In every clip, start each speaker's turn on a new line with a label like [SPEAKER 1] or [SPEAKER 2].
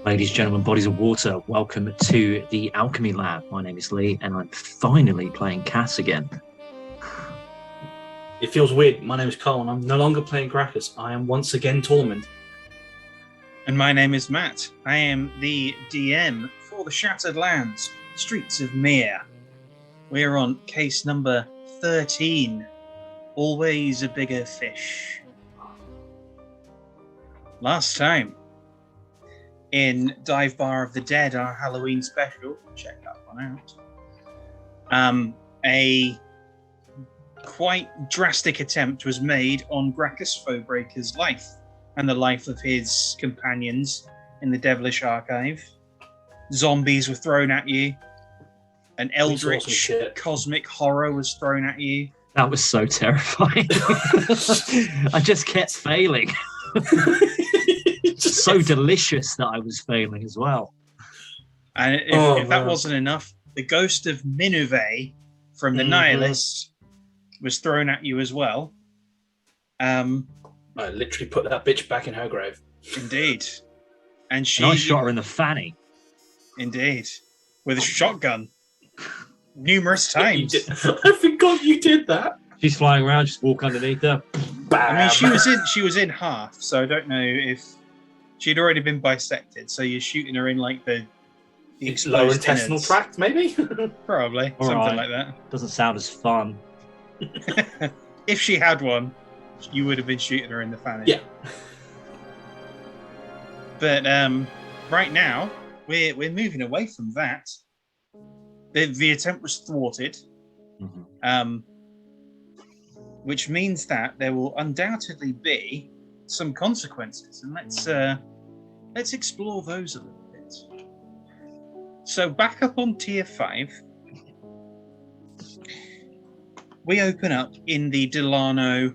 [SPEAKER 1] Ladies, gentlemen, bodies of water, welcome to the Alchemy Lab. My name is Lee, and I'm finally playing Cass again.
[SPEAKER 2] It feels weird. My name is Carl, and I'm no longer playing Gracchus. I am once again Tormund.
[SPEAKER 3] And my name is Matt. I am the DM for the Shattered Lands, Streets of Mihre. We're on case number 13. Always a bigger fish. Last time, in Dive Bar of the Dead, our Halloween special, check that one out, a quite drastic attempt was made on Gracchus Foebreaker's life and the life of his companions in the Devilish Archive. Zombies were thrown at you. An eldritch cosmic horror was thrown at you.
[SPEAKER 1] That was so terrifying. I just kept failing. It's so delicious that I was failing as well.
[SPEAKER 3] And if that wasn't enough, the ghost of Minerve from the Nihilist was thrown at you as well.
[SPEAKER 2] I literally put that bitch back in her grave.
[SPEAKER 3] Indeed. And
[SPEAKER 1] I shot her in the fanny.
[SPEAKER 3] Indeed. With a shotgun. Numerous times.
[SPEAKER 2] I forgot you did that.
[SPEAKER 1] She's flying around, just walk underneath her. Bam.
[SPEAKER 3] I mean, she was in half, so I don't know if she'd already been bisected, so you're shooting her in like the
[SPEAKER 2] lower intestinal tract, maybe?
[SPEAKER 3] Probably.
[SPEAKER 1] All
[SPEAKER 3] something
[SPEAKER 1] right.
[SPEAKER 3] like that.
[SPEAKER 1] Doesn't sound as fun.
[SPEAKER 3] If she had one, you would have been shooting her in the fanny.
[SPEAKER 2] Yeah.
[SPEAKER 3] But right now, we're moving away from that. The attempt was thwarted, which means that there will undoubtedly be some consequences, and let's explore those a little bit. So back up on tier 5, we open up in the Delano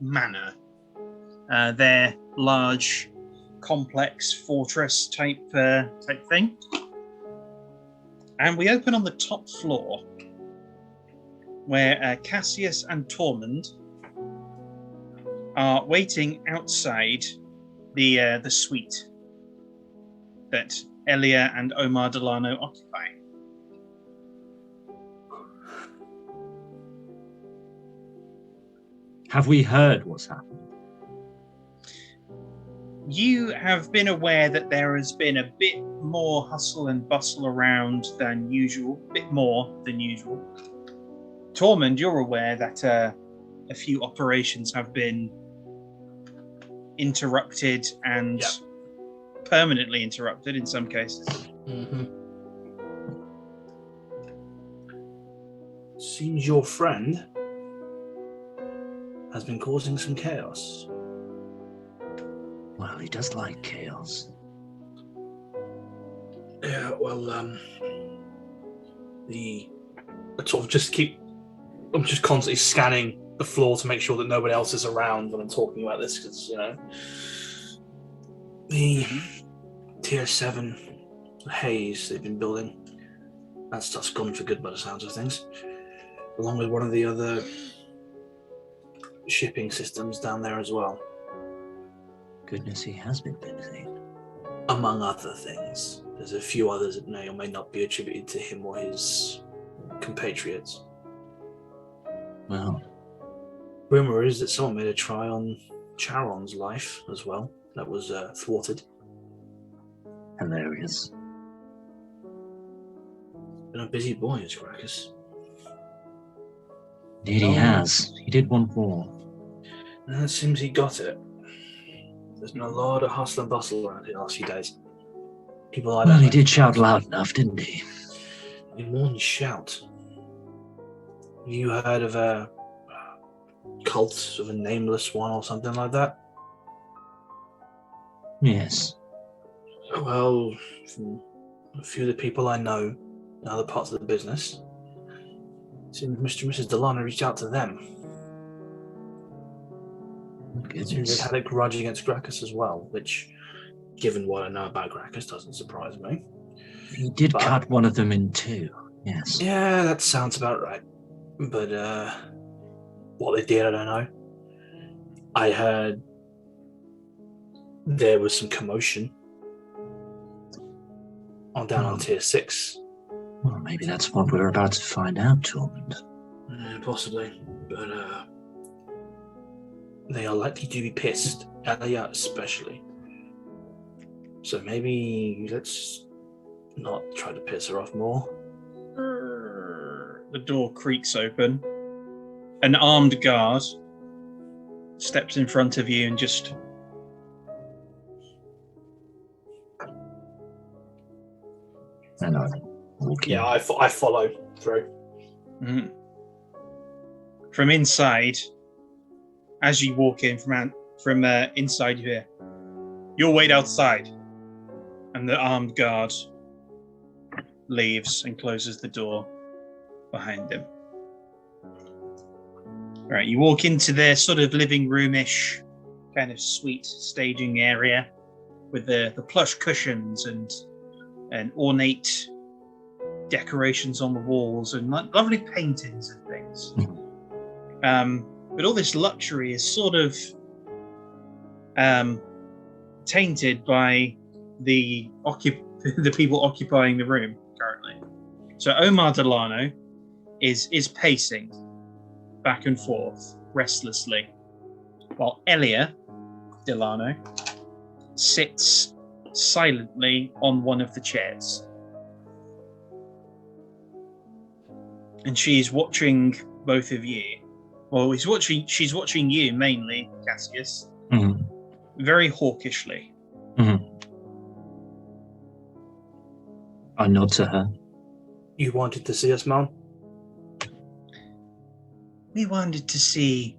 [SPEAKER 3] Manor, their large, complex fortress type thing. And we open on the top floor, where Cassius and Tormund are waiting outside the suite that Elia and Omar Delano occupy.
[SPEAKER 1] Have we heard what's happened?
[SPEAKER 3] You have been aware that there has been a bit more hustle and bustle around than usual, Tormund, you're aware that a few operations have been interrupted and permanently interrupted in some cases.
[SPEAKER 2] Seems your friend has been causing some chaos.
[SPEAKER 1] Well, he does like chaos.
[SPEAKER 2] Yeah, well, I'm just constantly scanning the floor to make sure that nobody else is around when I'm talking about this, because, the tier 7 haze they've been building, that stuff's gone for good by the sounds of things, along with one of the other shipping systems down there as well.
[SPEAKER 1] Goodness, he has been busy.
[SPEAKER 2] Among other things. There's a few others that may or may not be attributed to him or his compatriots.
[SPEAKER 1] Well,
[SPEAKER 2] rumor is that someone made a try on Charon's life as well. That was thwarted.
[SPEAKER 1] Hilarious.
[SPEAKER 2] Been a busy boy, is Gracchus.
[SPEAKER 1] Indeed he has. He did want more.
[SPEAKER 2] It seems he got it. There's been a lot of hustle and bustle around here the last few days. People like
[SPEAKER 1] that. Well, he did shout loud enough, didn't he?
[SPEAKER 2] He more than shout. You heard of a cult of a nameless one or something like that?
[SPEAKER 1] Yes.
[SPEAKER 2] Well, from a few of the people I know in other parts of the business, it seems Mr. and Mrs. Delano reached out to them. It seems they had a grudge against Gracchus as well, which, given what I know about Gracchus, doesn't surprise me.
[SPEAKER 1] He did cut one of them in two, yes.
[SPEAKER 2] Yeah, that sounds about right. But what they did, I don't know. I heard there was some commotion on down on tier 6.
[SPEAKER 1] Well, maybe that's what we're about to find out, Tormund.
[SPEAKER 2] Possibly, but they are likely to be pissed, Elia especially. So maybe let's not try to piss her off more.
[SPEAKER 3] The door creaks open. An armed guard steps in front of you and just...
[SPEAKER 1] And I walk in.
[SPEAKER 2] Yeah, I follow through.
[SPEAKER 3] Mhm. From inside, as you walk in from inside here, you'll wait outside, and the armed guard leaves and closes the door behind him. All right, you walk into their sort of living room-ish kind of suite staging area with the plush cushions and ornate decorations on the walls and lovely paintings and things. But all this luxury is sort of tainted by the people occupying the room currently. So Omar Delano is pacing back and forth restlessly, while Elia Delano sits silently on one of the chairs. And she's watching both of you. Well, she's watching you mainly, Cassius, very hawkishly.
[SPEAKER 1] I nod to her.
[SPEAKER 2] You wanted to see us, Mom?
[SPEAKER 3] We wanted to see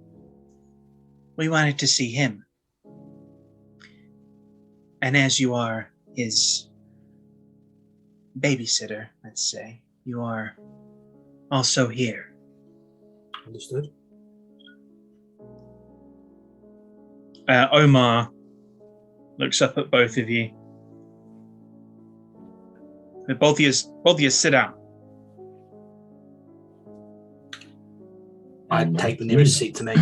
[SPEAKER 3] him. And as you are his babysitter, let's say, you are also here.
[SPEAKER 2] Understood.
[SPEAKER 3] Omar looks up at both of you. Both of you sit down.
[SPEAKER 2] I take the nearest seat to me.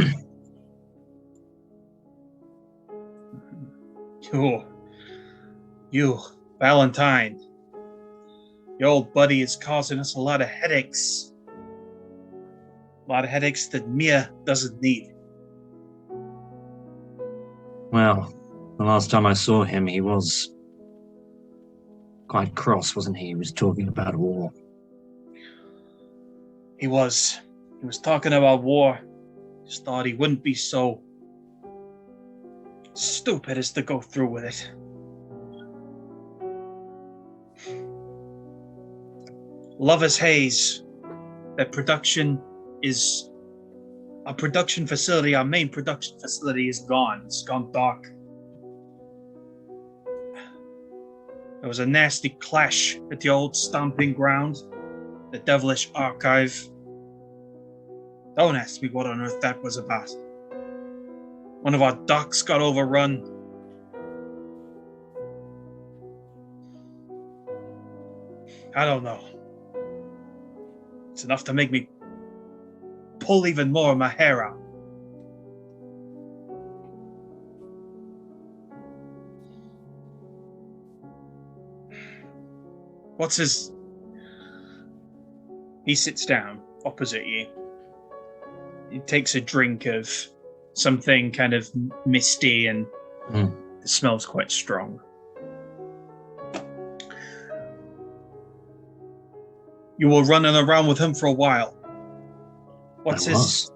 [SPEAKER 3] You, Valentine. Your old buddy is causing us a lot of headaches. A lot of headaches that Mihre doesn't need.
[SPEAKER 1] Well, the last time I saw him, he was quite cross, wasn't he? He was talking about war.
[SPEAKER 3] He was talking about war. Just thought he wouldn't be so stupid as to go through with it. Love is haze. That production is our production facility. Our main production facility is gone. It's gone dark. There was a nasty clash at the old stomping ground, the devilish archive. Don't ask me what on earth that was about. One of our docks got overrun. I don't know. It's enough to make me pull even more of my hair out. He sits down opposite you. He takes a drink of something kind of misty and it smells quite strong. You were running around with him for a while. What's his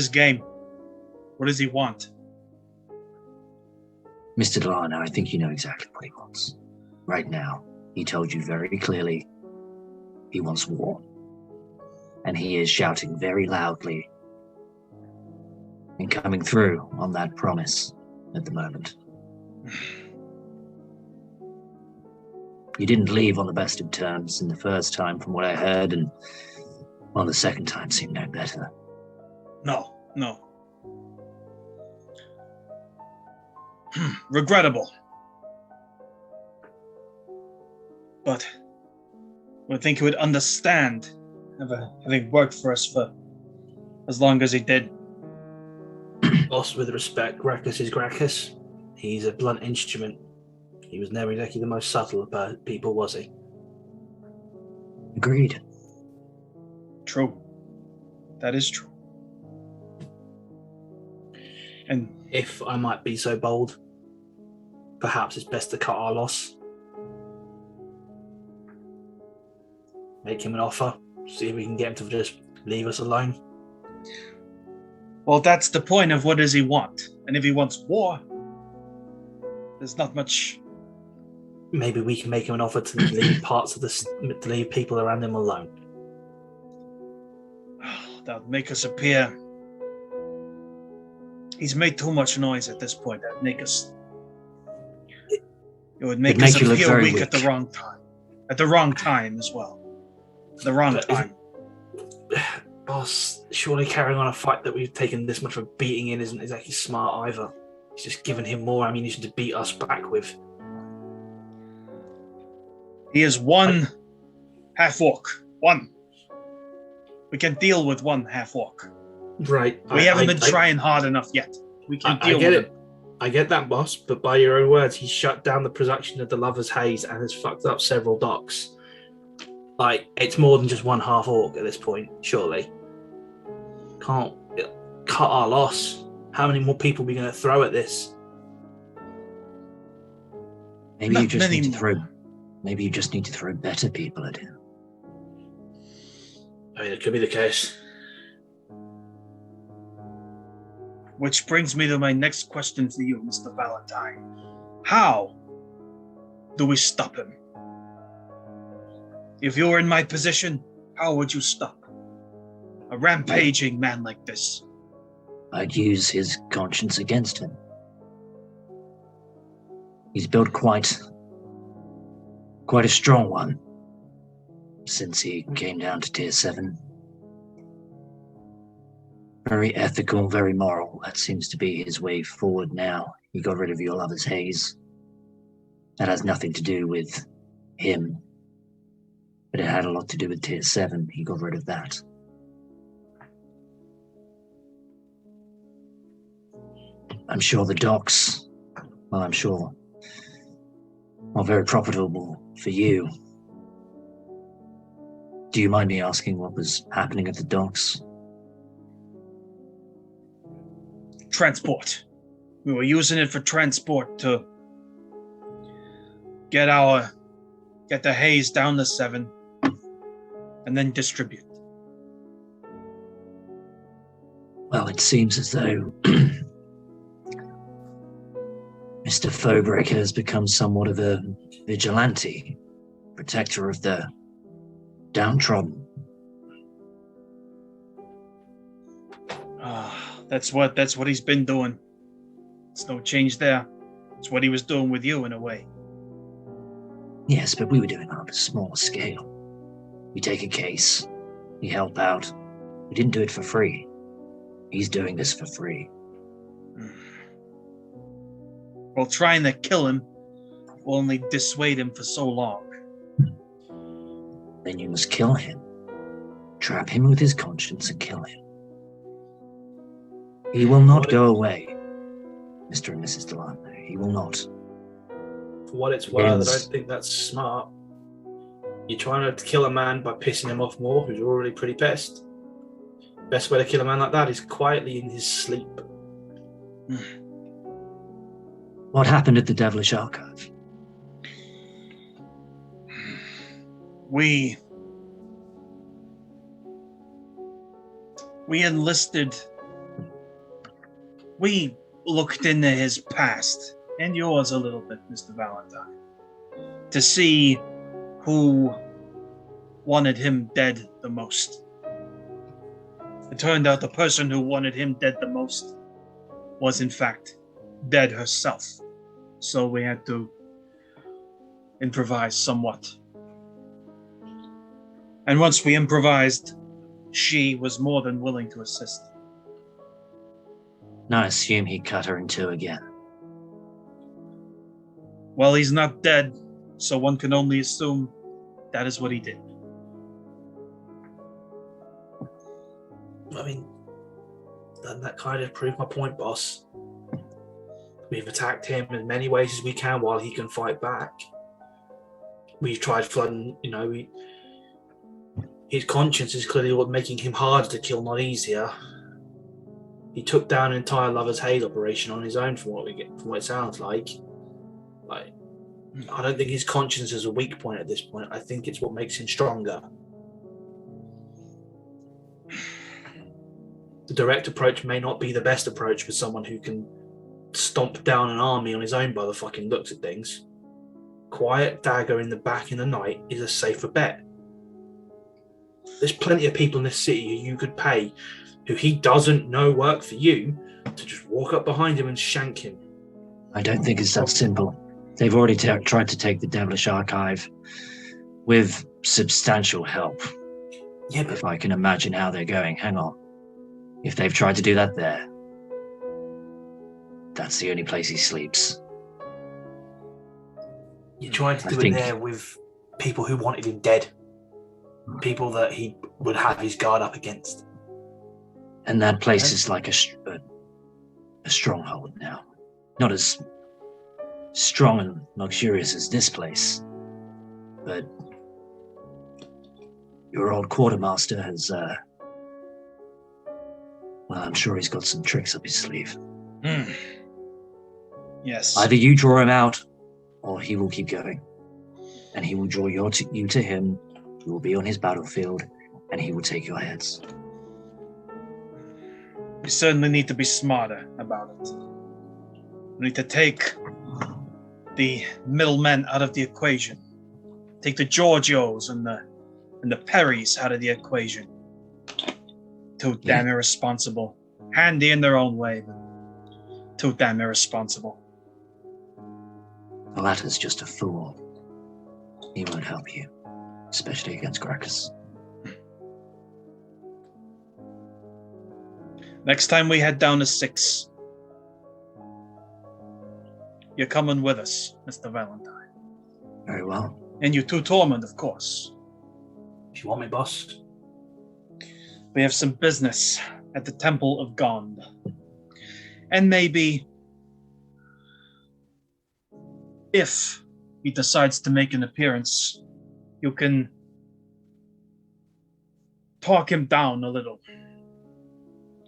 [SPEAKER 3] game? What does he want?
[SPEAKER 1] Mr. Delano, I think you know exactly what he wants. Right now, he told you very clearly he wants war. And he is shouting very loudly and coming through on that promise at the moment. You didn't leave on the best of terms in the first time, from what I heard, and well, the second time seemed no better.
[SPEAKER 3] No. Regrettable. But I would think he would understand, having worked for us for as long as he did.
[SPEAKER 2] Boss, with respect, Gracchus is Gracchus. He's a blunt instrument. He was never exactly the most subtle of people, was he?
[SPEAKER 1] Agreed.
[SPEAKER 3] True. That is true. And
[SPEAKER 2] If I might be so bold, perhaps it's best to cut our loss. Make him an offer. See if we can get him to just leave us alone.
[SPEAKER 3] well, that's the point of what does he want? And if he wants war, there's not much.
[SPEAKER 2] Maybe we can make him an offer to leave parts of to leave people around him alone.
[SPEAKER 3] That would make us appear. He's made too much noise at this point. That would make us. It would make us
[SPEAKER 1] you look
[SPEAKER 3] appear
[SPEAKER 1] very
[SPEAKER 3] weak
[SPEAKER 1] weak.
[SPEAKER 3] at the wrong time. At the wrong time as well. The wrong
[SPEAKER 2] But
[SPEAKER 3] time.
[SPEAKER 2] Boss, surely carrying on a fight that we've taken this much of a beating in isn't exactly smart either. It's just giving him more ammunition to beat us back with.
[SPEAKER 3] He is one half orc. One. We can deal with one half orc.
[SPEAKER 2] Right.
[SPEAKER 3] We haven't been trying hard enough yet. We can deal
[SPEAKER 2] I get
[SPEAKER 3] with
[SPEAKER 2] it. I get that, boss, but by your own words, he shut down the production of the Lover's Haze and has fucked up several docks. Like, it's more than just one half orc at this point, surely. Can't cut our loss. How many more people are we going to throw at this?
[SPEAKER 1] Maybe
[SPEAKER 3] Not
[SPEAKER 1] you just
[SPEAKER 3] many
[SPEAKER 1] need to
[SPEAKER 3] more.
[SPEAKER 1] throw. Maybe you just need to throw better people at him.
[SPEAKER 2] I mean, it could be the case.
[SPEAKER 3] Which brings me to my next question for you, Mr. Valentine. How do we stop him? If you were in my position, how would you stop a rampaging man like this?
[SPEAKER 1] I'd use his conscience against him. He's built quite a strong one since he came down to tier 7. Very ethical, very moral. That seems to be his way forward now. He got rid of your Lover's Haze. That has nothing to do with him, but it had a lot to do with tier 7. He got rid of that. I'm sure the docks, well, I'm sure, are very profitable for you. Do you mind me asking what was happening at the docks?
[SPEAKER 3] Transport. We were using it for transport to get the haze down to 7 and then distribute.
[SPEAKER 1] Well, it seems as though Mr. Fobreaker has become somewhat of a vigilante, protector of the downtrodden.
[SPEAKER 3] That's what he's been doing. There's no change there. It's what he was doing with you in a way.
[SPEAKER 1] Yes, but we were doing it on a smaller scale. We take a case, we help out. We didn't do it for free. He's doing this for free.
[SPEAKER 3] Well, trying to kill him will only dissuade him for so long.
[SPEAKER 1] Then you must kill him. Trap him with his conscience and kill him. He will not go away, Mr. and Mrs. Delano. He will not.
[SPEAKER 2] For what it's worth, I don't think that's smart. You're trying to kill a man by pissing him off more, who's already pretty pissed. Best way to kill a man like that is quietly in his sleep.
[SPEAKER 1] What happened at the Devilish Archive?
[SPEAKER 3] We enlisted. We looked into his past, and yours a little bit, Mr. Valentine, to see who wanted him dead the most. It turned out the person who wanted him dead the most was, in fact, dead herself. So we had to improvise somewhat. And once we improvised, she was more than willing to assist.
[SPEAKER 1] Now I assume he cut her in two again.
[SPEAKER 3] Well, he's not dead, so one can only assume that is what he did.
[SPEAKER 2] I mean, doesn't that kind of prove my point, boss? We've attacked him in many ways as we can while he can fight back. We've tried flooding, his conscience is clearly what making him harder to kill, not easier. He took down an entire Lover's Haze operation on his own, from what it sounds like. I don't think his conscience is a weak point at this point. I think it's what makes him stronger. The direct approach may not be the best approach for someone who can stomp down an army on his own by the fucking looks of things. Quiet dagger in the back in the night is a safer bet. There's plenty of people in this city who you could pay, who he doesn't know work for you, to just walk up behind him and shank him.
[SPEAKER 1] I don't think it's that simple. They've already tried to take the Devilish Archive with substantial help.
[SPEAKER 2] Yeah, but
[SPEAKER 1] if I can imagine how they're going, hang on. If they've tried to do that there, that's the only place he sleeps.
[SPEAKER 2] You're trying to do it there with people who wanted him dead. People that he would have his guard up against.
[SPEAKER 1] And that place is like a stronghold now. Not as strong and luxurious as this place, but your old quartermaster has, well, I'm sure he's got some tricks up his sleeve.
[SPEAKER 3] Yes.
[SPEAKER 1] Either you draw him out, or he will keep going. And he will draw you to him, you will be on his battlefield, and he will take your heads.
[SPEAKER 3] We certainly need to be smarter about it. We need to take the middlemen out of the equation. Take the Giorgios and the Perrys out of the equation. Too damn irresponsible. Handy in their own way, but too damn irresponsible.
[SPEAKER 1] The latter's just a fool. He won't help you, especially against Gracchus.
[SPEAKER 3] Next time we head down to 6, you're coming with us, Mr. Valentine.
[SPEAKER 1] Very well.
[SPEAKER 3] And you too, Tormund, of course.
[SPEAKER 2] If you want me, boss.
[SPEAKER 3] We have some business at the Temple of Gond. And maybe, if he decides to make an appearance, you can talk him down a little.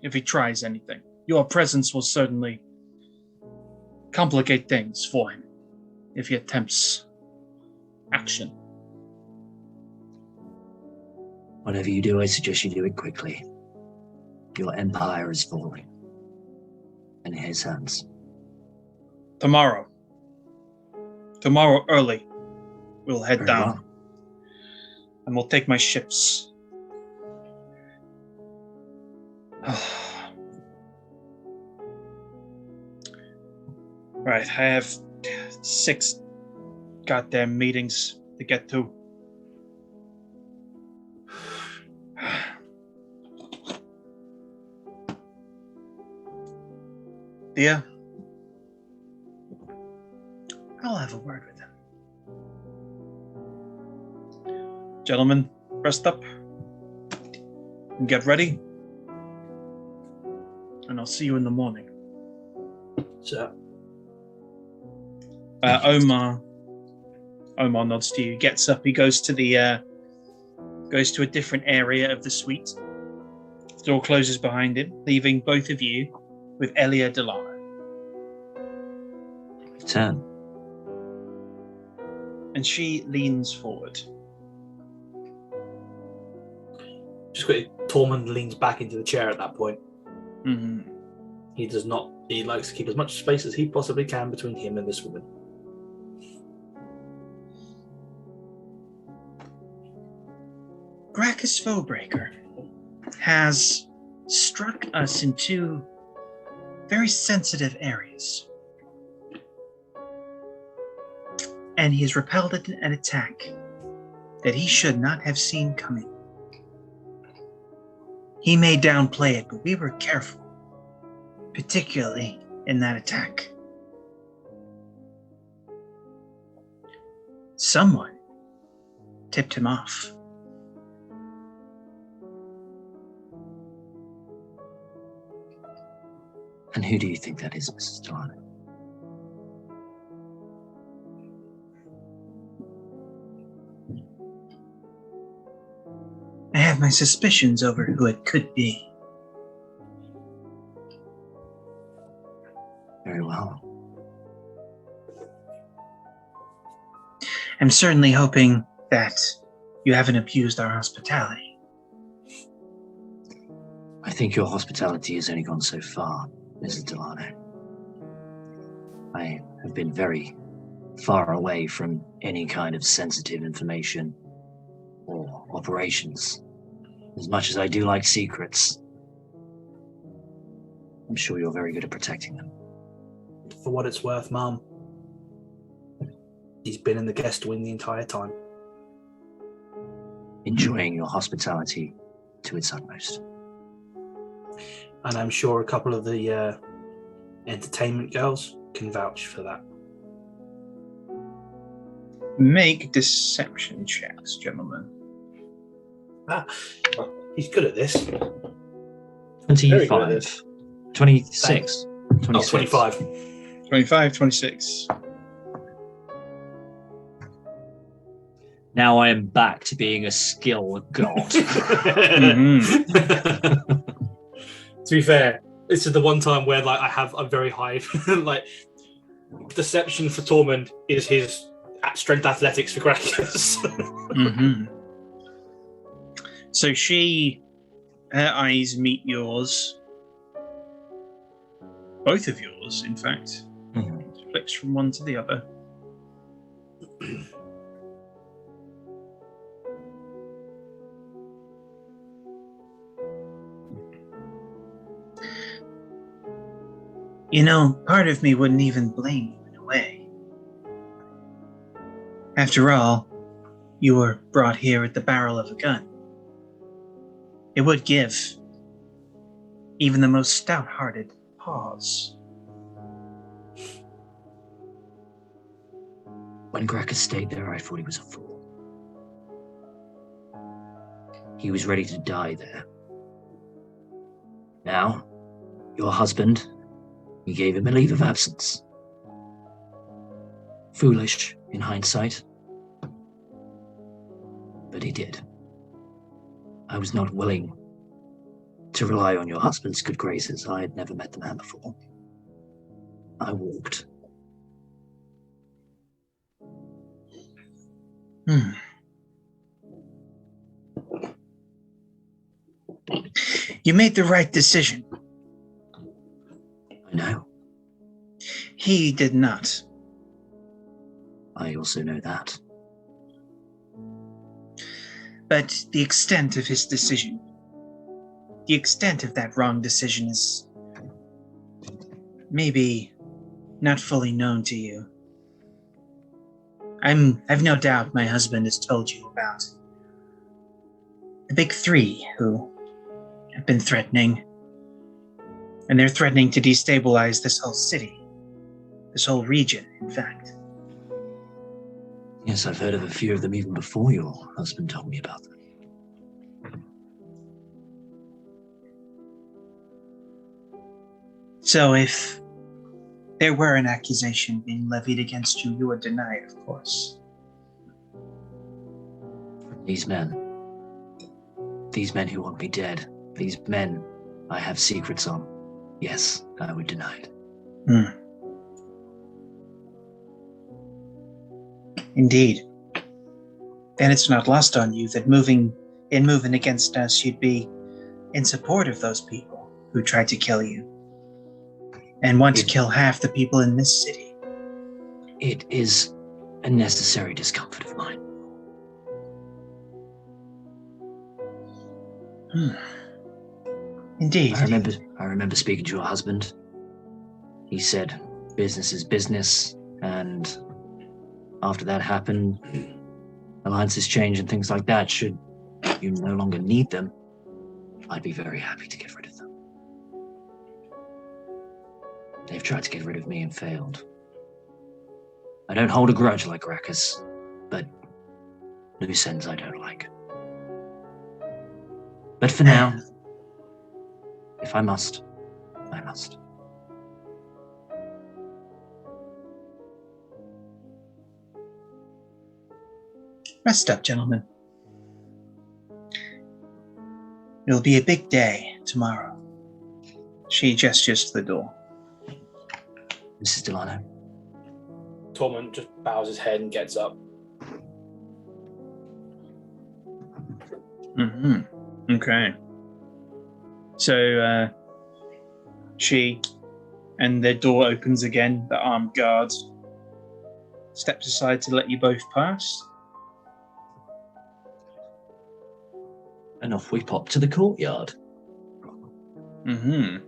[SPEAKER 3] If he tries anything, your presence will certainly complicate things for him if he attempts action.
[SPEAKER 1] Whatever you do, I suggest you do it quickly. Your empire is falling in his hands.
[SPEAKER 3] Tomorrow early, we'll head down.
[SPEAKER 1] Well.
[SPEAKER 3] And we'll take my ships. Right, I have 6 goddamn meetings to get to. Dia, I'll have a word with him. Gentlemen, rest up and get ready. And I'll see you in the morning.
[SPEAKER 2] So,
[SPEAKER 3] Omar nods to you. Gets up. He goes to a different area of the suite. The door closes behind him, leaving both of you with Elia Delano.
[SPEAKER 1] Turn.
[SPEAKER 3] And she leans forward.
[SPEAKER 2] just quickly, Tormund leans back into the chair at that point.
[SPEAKER 3] Mm-hmm.
[SPEAKER 2] He likes to keep as much space as he possibly can between him and this woman.
[SPEAKER 3] Gracchus Foebreaker has struck us in 2 very sensitive areas. And he has repelled an attack that he should not have seen coming. He may downplay it, but we were careful, particularly in that attack. Someone tipped him off.
[SPEAKER 1] And who do you think that is, Mrs. Delano?
[SPEAKER 3] my suspicions over who it could be.
[SPEAKER 1] Very well.
[SPEAKER 3] I'm certainly hoping that you haven't abused our hospitality.
[SPEAKER 1] I think your hospitality has only gone so far, Mrs. Delano. I have been very far away from any kind of sensitive information or operations. As much as I do like secrets, I'm sure you're very good at protecting them.
[SPEAKER 2] For what it's worth, Mum, he's been in the guest wing the entire time.
[SPEAKER 1] Enjoying your hospitality to its utmost.
[SPEAKER 2] And I'm sure a couple of the entertainment girls can vouch for that.
[SPEAKER 3] Make deception checks, gentlemen.
[SPEAKER 2] He's good at this.
[SPEAKER 1] 25. 26. 26.
[SPEAKER 2] Oh, 25.
[SPEAKER 3] 25, 26.
[SPEAKER 1] Now I am back to being a skill god.
[SPEAKER 3] Mm-hmm.
[SPEAKER 2] To be fair, this is the one time where I have a very high deception for Tormund is his strength athletics for Gracchus.
[SPEAKER 3] Mm-hmm. So her eyes meet yours. Both of yours, in fact.
[SPEAKER 1] Mm-hmm.
[SPEAKER 3] Flicks from one to the other. You know, part of me wouldn't even blame you in a way. After all, you were brought here at the barrel of a gun. It would give even the most stout-hearted pause.
[SPEAKER 1] When Gracchus stayed there, I thought he was a fool. He was ready to die there. Now, your husband, you gave him a leave of absence. Foolish in hindsight, but he did. I was not willing to rely on your husband's good graces. I had never met the man before. I walked.
[SPEAKER 3] You made the right decision.
[SPEAKER 1] I know.
[SPEAKER 3] He did not.
[SPEAKER 1] I also know that.
[SPEAKER 3] But the extent of his decision, the extent of that wrong decision is maybe not fully known to you. I've no doubt my husband has told you about the big three who have been threatening, and they're threatening to destabilize this whole city, this whole region, in fact.
[SPEAKER 1] Yes, I've heard of a few of them even before your husband told me about them.
[SPEAKER 3] So if there were an accusation being levied against you, you would deny it, of course.
[SPEAKER 1] These men who want me dead, these men I have secrets on, yes, I would deny it.
[SPEAKER 3] Indeed. And it's not lost on you that moving against us, you'd be in support of those people who tried to kill you and want to kill half the people in this city.
[SPEAKER 1] It is a necessary discomfort of mine.
[SPEAKER 3] Indeed.
[SPEAKER 1] I remember speaking to your husband. He said business is business, and after that happened, alliances change and things like that. Should you no longer need them, I'd be very happy to get rid of them. They've tried to get rid of me and failed. I don't hold a grudge like Gracchus, but loose ends I don't like. But for now, if I must, I must.
[SPEAKER 3] Rest up, gentlemen. It'll be a big day tomorrow. She gestures to the door.
[SPEAKER 1] Mrs. Delano.
[SPEAKER 2] Tormund just bows his head and gets up.
[SPEAKER 3] Mm-hmm. Okay. So she and the door opens again. The armed guard steps aside to let you both pass.
[SPEAKER 1] And off we pop to the courtyard.
[SPEAKER 3] Mm-hmm.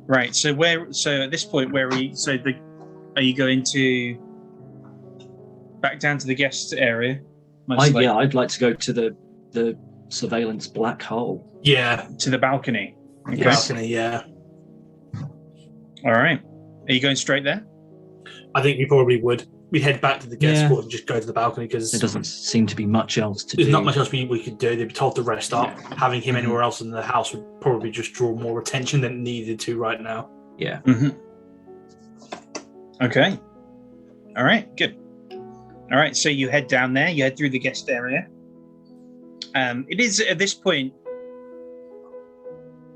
[SPEAKER 3] Right. So at this point, are you going to back down to the guest area?
[SPEAKER 1] I'd like to go to the surveillance black hole.
[SPEAKER 2] Yeah.
[SPEAKER 3] To the balcony. Okay.
[SPEAKER 1] Yes.
[SPEAKER 2] Balcony, yeah.
[SPEAKER 3] All right. Are you going straight there?
[SPEAKER 2] I think we probably would. We'd head back to the guest spot and just go to the balcony because
[SPEAKER 1] there doesn't seem to be much else to do.
[SPEAKER 2] There's not much else we could do. They'd be told to rest up. Having him anywhere else in the house would probably just draw more attention than it needed to right now.
[SPEAKER 1] Yeah.
[SPEAKER 3] Mm-hmm. Okay. All right. Good. All right. So you head down there. You head through the guest area. It is at this point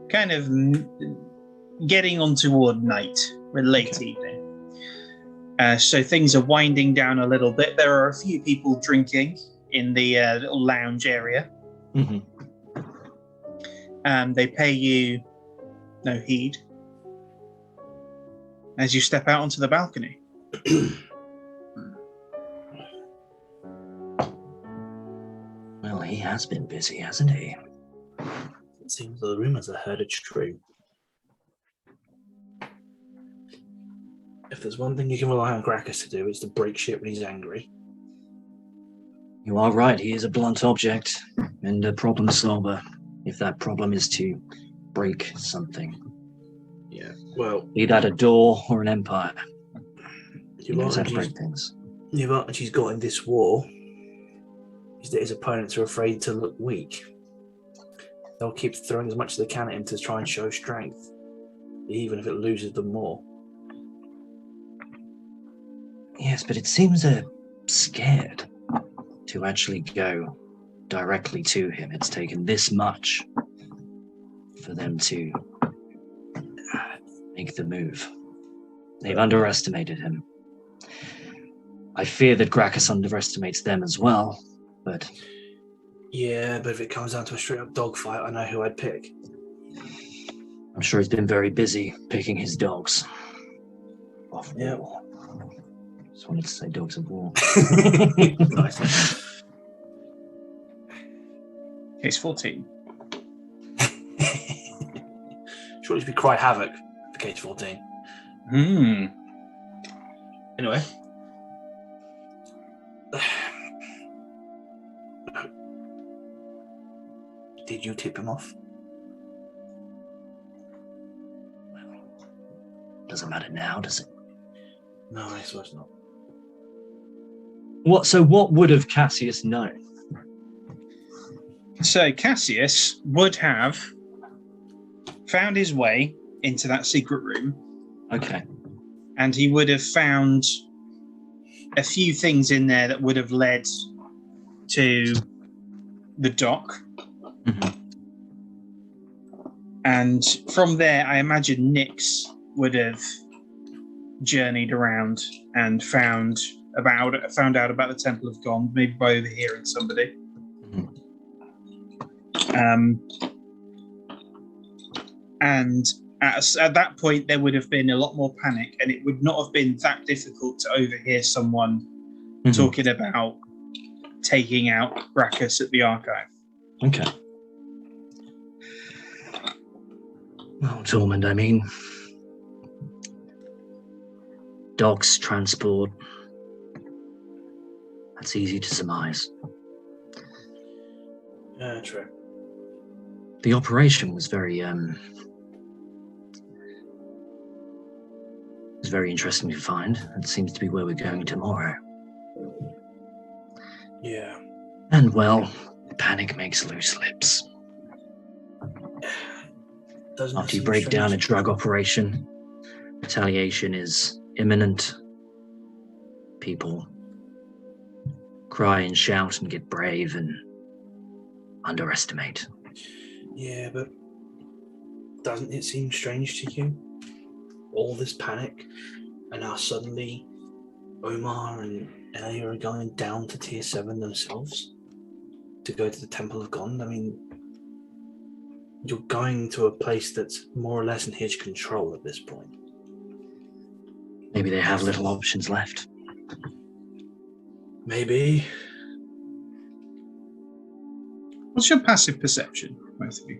[SPEAKER 3] kind of getting on toward night, or late evening. So things are winding down a little bit. There are a few people drinking in the little lounge area.
[SPEAKER 1] Mm-hmm.
[SPEAKER 3] They pay you no heed as you step out onto the balcony.
[SPEAKER 1] Well, he has been busy, hasn't he?
[SPEAKER 2] It seems the rumours I heard are true. If there's one thing you can rely on Gracchus to do, it's to break shit when he's angry.
[SPEAKER 1] You are right, he is a blunt object and a problem solver. If that problem is to break something.
[SPEAKER 2] Yeah, well...
[SPEAKER 1] Be that a door or an empire. He
[SPEAKER 2] The
[SPEAKER 1] knows how to break things.
[SPEAKER 2] The advantage he's got in this war is that his opponents are afraid to look weak. They'll keep throwing as much as they can at him to try and show strength, even if it loses them more.
[SPEAKER 1] Yes, but it seems they're scared to actually go directly to him. It's taken this much for them to make the move. They've underestimated him. I fear that Gracchus underestimates them as well, but...
[SPEAKER 2] Yeah, but if it comes down to a straight-up dogfight, I know who I'd pick.
[SPEAKER 1] I'm sure he's been very busy picking his dogs. Of war.
[SPEAKER 2] Yep.
[SPEAKER 1] Just wanted to say dogs of war.
[SPEAKER 2] Nice.
[SPEAKER 3] Case 14.
[SPEAKER 2] Surely it should be Cry Havoc for case 14. Anyway. Did you tip him off?
[SPEAKER 1] Well, doesn't matter now, does it?
[SPEAKER 2] No, I suppose not.
[SPEAKER 1] What would have Cassius known?
[SPEAKER 3] So Cassius would have found his way into that secret room.
[SPEAKER 1] Okay.
[SPEAKER 3] And he would have found a few things in there that would have led to the dock.
[SPEAKER 1] Mm-hmm.
[SPEAKER 3] And from there, I imagine Nyx would have journeyed around and found out about the Temple of Gond, maybe by overhearing somebody.
[SPEAKER 1] Mm-hmm.
[SPEAKER 3] And at that point, there would have been a lot more panic, and it would not have been that difficult to overhear someone talking about taking out Gracchus at the archive.
[SPEAKER 1] Okay. Well, Tormund, I mean, dogs, transport, that's easy to surmise.
[SPEAKER 2] True.
[SPEAKER 1] The operation was very interesting to find. It seems to be where we're going tomorrow.
[SPEAKER 2] Yeah.
[SPEAKER 1] And, well, panic makes loose lips. After you break down a drug operation, retaliation is imminent. People cry and shout and get brave and underestimate.
[SPEAKER 2] Yeah, but doesn't it seem strange to you? All this panic, and now suddenly Omar and Elia are going down to tier 7 themselves to go to the Temple of Gond. I mean, you're going to a place that's more or less in his control at this point.
[SPEAKER 1] Maybe they have little options left.
[SPEAKER 2] Maybe.
[SPEAKER 3] What's your passive perception, both of you?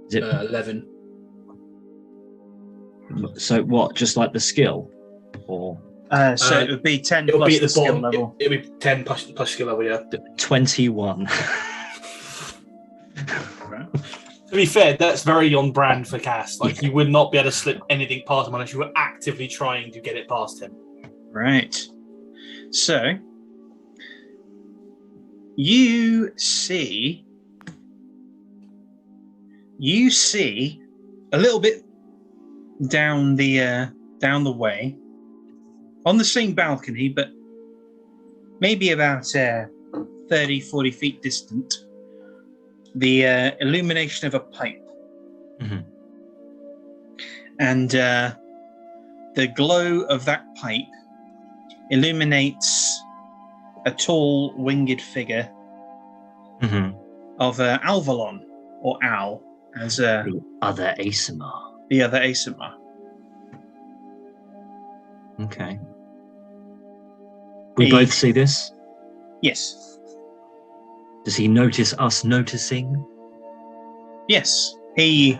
[SPEAKER 1] Is it
[SPEAKER 2] 11.
[SPEAKER 1] so? What? Just like the skill, or
[SPEAKER 3] So it would be 10
[SPEAKER 2] It'll
[SPEAKER 3] plus
[SPEAKER 2] be at
[SPEAKER 3] the
[SPEAKER 2] the
[SPEAKER 3] skill
[SPEAKER 2] bottom
[SPEAKER 3] level.
[SPEAKER 2] It'll be 10 plus skill level, yeah.
[SPEAKER 1] 21?
[SPEAKER 3] Right.
[SPEAKER 2] To be fair, that's very on brand for Cass. Like, you would not be able to slip anything past him unless you were actively trying to get it past him.
[SPEAKER 3] Right. So you see a little bit down the way on the same balcony, but maybe about 30, 40 feet distant, the illumination of a pipe.
[SPEAKER 1] Mm-hmm.
[SPEAKER 3] And the glow of that pipe illuminates a tall winged figure
[SPEAKER 1] Mm-hmm.
[SPEAKER 3] of Alvalon, or Al, as
[SPEAKER 1] The other Asimar.
[SPEAKER 3] the other Asimar.
[SPEAKER 1] Okay. We
[SPEAKER 3] He-
[SPEAKER 1] both see this.
[SPEAKER 3] Yes.
[SPEAKER 1] Does he notice us noticing?
[SPEAKER 3] Yes. He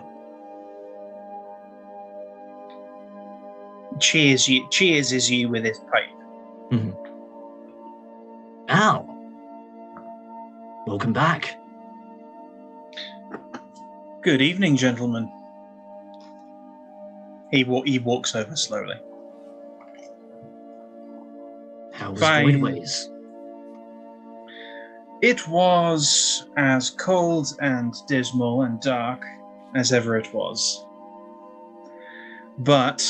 [SPEAKER 3] cheers you with his pipe.
[SPEAKER 1] Mm-hmm. Al, welcome back.
[SPEAKER 3] Good evening, gentlemen. He walks over slowly.
[SPEAKER 1] How was
[SPEAKER 3] Fine.
[SPEAKER 1] Voidways?
[SPEAKER 3] It was as cold and dismal and dark as ever it was. But,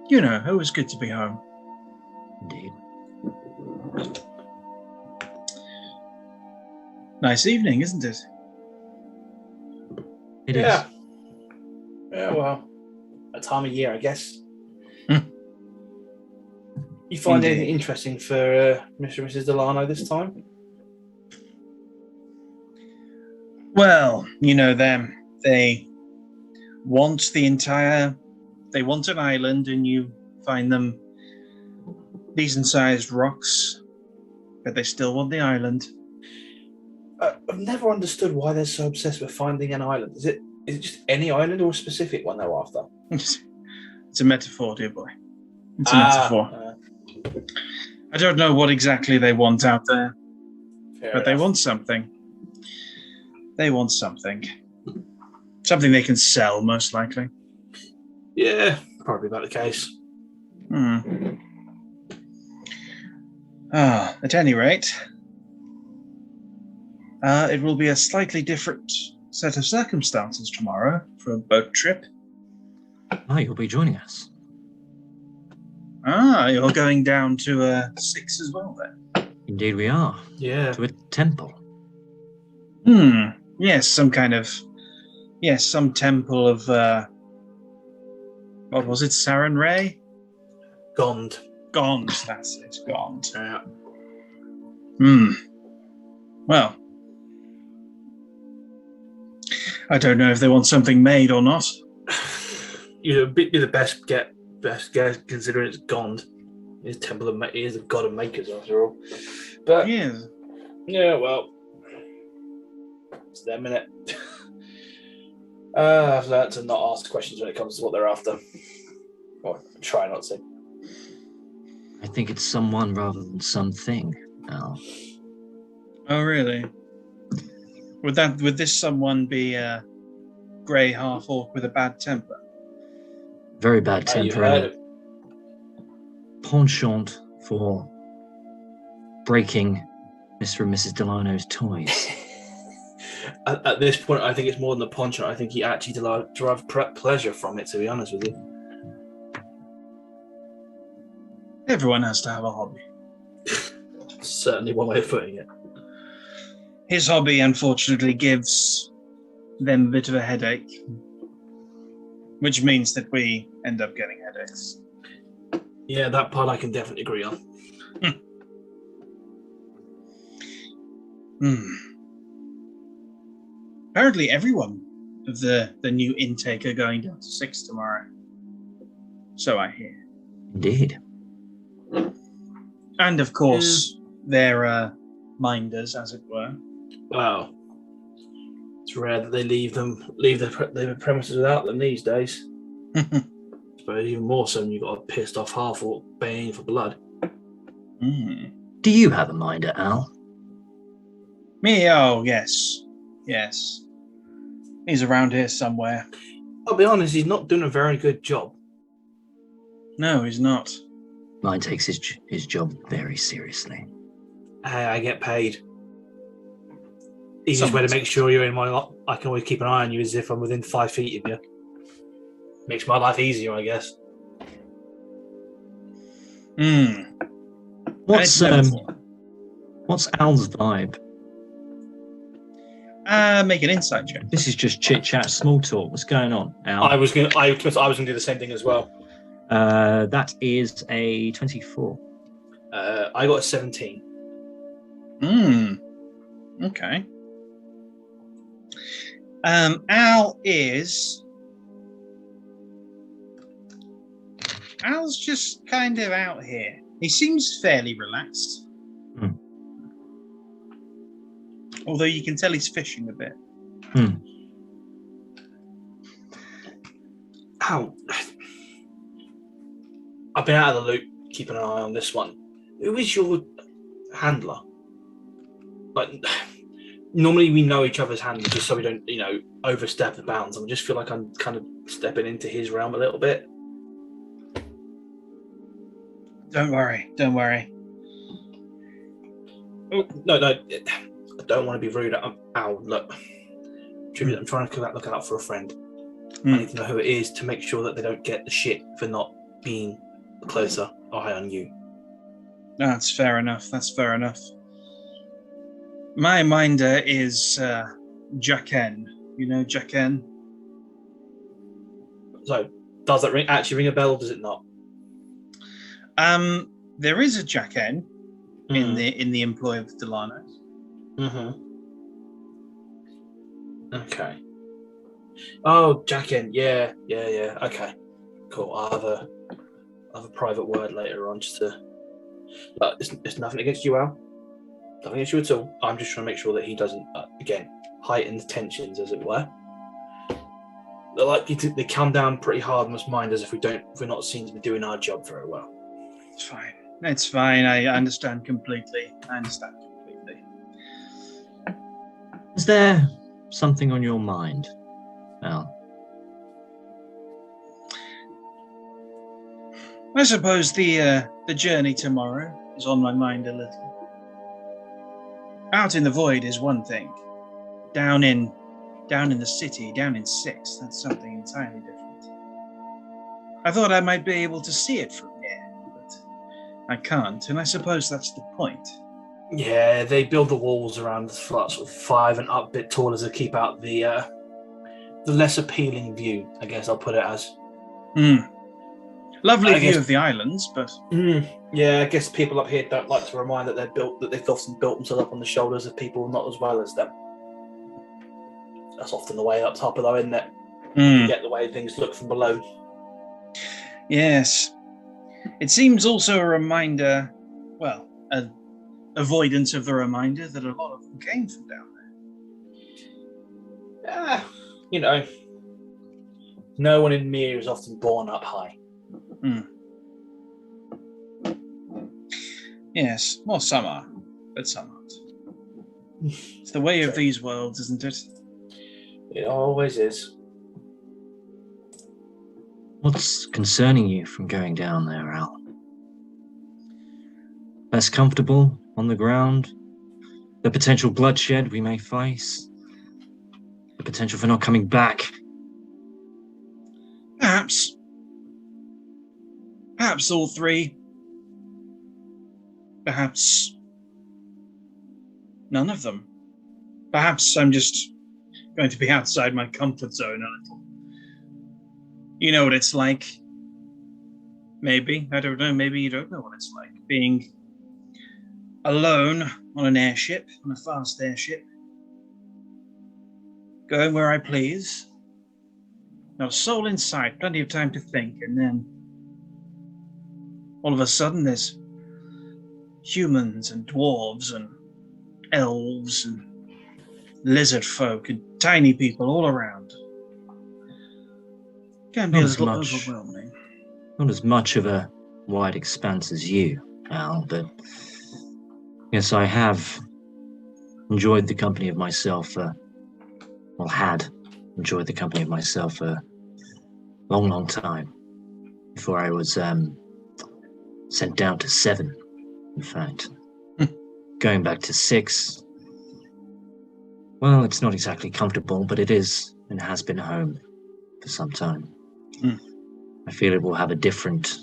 [SPEAKER 3] you know, it was good to be home.
[SPEAKER 1] Indeed.
[SPEAKER 3] Nice evening, isn't it?
[SPEAKER 1] It is.
[SPEAKER 2] Yeah, well, that time of year, I guess.
[SPEAKER 3] Hmm.
[SPEAKER 2] You find
[SPEAKER 3] Indeed.
[SPEAKER 2] anything interesting for Mr. and Mrs. Delano this time?
[SPEAKER 3] Well, you know them. They want an island, and you find them decent-sized rocks, but they still want the island.
[SPEAKER 2] I've never understood why they're so obsessed with finding an island. Is it just any island or a specific one they're after?
[SPEAKER 3] It's a metaphor, dear boy. It's a metaphor. I don't know what exactly they want out there, but they want something. They want something. Something they can sell, most likely.
[SPEAKER 2] Yeah, probably about the case.
[SPEAKER 3] At any rate, it will be a slightly different set of circumstances tomorrow for a boat trip.
[SPEAKER 1] Oh, you'll be joining us.
[SPEAKER 3] You're going down to 6 as well, then?
[SPEAKER 1] Indeed we are.
[SPEAKER 2] Yeah.
[SPEAKER 1] To a temple.
[SPEAKER 3] Yes, some temple of, what was it, Saran Ray?
[SPEAKER 2] Gond.
[SPEAKER 3] Gond, that's it, Gond.
[SPEAKER 2] Yeah.
[SPEAKER 3] Well, I don't know if they want something made or not.
[SPEAKER 2] You'd be the best guess considering it's Gond. He's temple of he is the god of makers after all. But
[SPEAKER 3] Yes.
[SPEAKER 2] yeah, well, it's their minute. I've learned to not ask questions when it comes to what they're after. Or try not to.
[SPEAKER 1] I think it's someone rather than something, Al.
[SPEAKER 3] Oh, really? Would this someone be a grey half-orc with a bad temper?
[SPEAKER 1] Very bad
[SPEAKER 2] You've
[SPEAKER 1] temper
[SPEAKER 2] heard
[SPEAKER 1] and
[SPEAKER 2] of
[SPEAKER 1] a penchant for breaking Mr. and Mrs. Delano's toys.
[SPEAKER 2] At this point, I think it's more than the penchant. I think he actually derived pleasure from it, to be honest with you.
[SPEAKER 3] Everyone has to have a hobby.
[SPEAKER 2] Certainly one way of putting it.
[SPEAKER 3] his hobby unfortunately gives them a bit of a headache, which means that we end up getting headaches.
[SPEAKER 2] Yeah, that part I can definitely agree on.
[SPEAKER 3] Apparently everyone of the new intake are going down to 6 tomorrow. So I hear.
[SPEAKER 1] Indeed.
[SPEAKER 3] And of course, they're minders, as it were.
[SPEAKER 2] Wow. It's rare that they leave the premises without them these days. I suppose even more so when you've got a pissed off half-orc baying for blood.
[SPEAKER 1] Do you have a minder, Al?
[SPEAKER 3] Me? Oh, yes. Yes. He's around here somewhere.
[SPEAKER 2] I'll be honest, he's not doing a very good job.
[SPEAKER 3] No, he's not.
[SPEAKER 1] Mine takes his job very seriously.
[SPEAKER 2] Hey, I get paid. Easiest way to make sure you're in my lot. I can always keep an eye on you as if I'm within 5 feet of you. Makes my life easier, I guess.
[SPEAKER 1] What's Al's vibe?
[SPEAKER 3] Make an insight check.
[SPEAKER 1] This is just chit chat, small talk. What's going on, Al?
[SPEAKER 2] I was gonna do the same thing as well.
[SPEAKER 1] That is a 24.
[SPEAKER 2] I got a 17.
[SPEAKER 3] Okay. Al's just kind of out here. He seems fairly relaxed. Although you can tell he's fishing a bit.
[SPEAKER 2] Ow. I've been out of the loop, keeping an eye on this one. Who is your handler? Like, normally we know each other's handlers just so we don't, overstep the bounds. I just feel like I'm kind of stepping into his realm a little bit.
[SPEAKER 3] Don't worry.
[SPEAKER 2] Oh, no, I don't want to be rude. Ow, look. I'm trying to look out for a friend. I need to know who it is to make sure that they don't get the shit for not being a closer eye on you.
[SPEAKER 3] That's fair enough. My minder is Jacken. You know Jacken?
[SPEAKER 2] So, does that actually ring a bell, or does it not?
[SPEAKER 3] There is a Jacken in the employ of the Delanos.
[SPEAKER 2] Okay. Oh, Jacken. Yeah. Okay. Cool. I'll have a private word later on, just to. But it's nothing against you, Al. Nothing against you at all. I'm just trying to make sure that he doesn't, again, heighten the tensions, as it were. They come down pretty hard on us minders if we're not seen to be doing our job very well.
[SPEAKER 3] It's fine. I understand completely.
[SPEAKER 1] Is there something on your mind, Al?
[SPEAKER 3] I suppose the journey tomorrow is on my mind a little. Out in the void is one thing. Down in the city, down in 6, that's something entirely different. I thought I might be able to see it from here, but I can't, and I suppose that's the point.
[SPEAKER 2] Yeah, they build the walls around the sort of 5 and up bit taller to keep out the less appealing view, I guess I'll put it as.
[SPEAKER 3] Lovely view of the islands, but
[SPEAKER 2] yeah, I guess people up here don't like to remind that they've often built themselves up on the shoulders of people not as well as them. That's often the way up top, though, isn't it? You get the way things look from below.
[SPEAKER 3] Yes. It seems also a reminder, well, an avoidance of the reminder that a lot of them came from down there.
[SPEAKER 2] No one in Mihre is often born up high.
[SPEAKER 3] Yes, well, some are, but some aren't. It's the way of these worlds, isn't it?
[SPEAKER 2] It always is.
[SPEAKER 1] What's concerning you from going down there, Al? Less comfortable on the ground? The potential bloodshed we may face? The potential for not coming back?
[SPEAKER 3] Perhaps all three. Perhaps none of them. Perhaps I'm just going to be outside my comfort zone a little. You know what it's like. Maybe. I don't know. Maybe you don't know what it's like. Being alone on an airship, on a fast airship. Going where I please. Not a soul in sight. Plenty of time to think. And then all of a sudden there's humans and dwarves and elves and lizard folk and tiny people all around. Can be a little overwhelming.
[SPEAKER 1] Not as much of a wide expanse as you, Al, but yes, I have enjoyed the company of myself, had enjoyed the company of myself for a long, long time. Before I was sent down to 7, in fact. Going back to 6, well, it's not exactly comfortable, but it is and has been home for some time. I feel it will have a different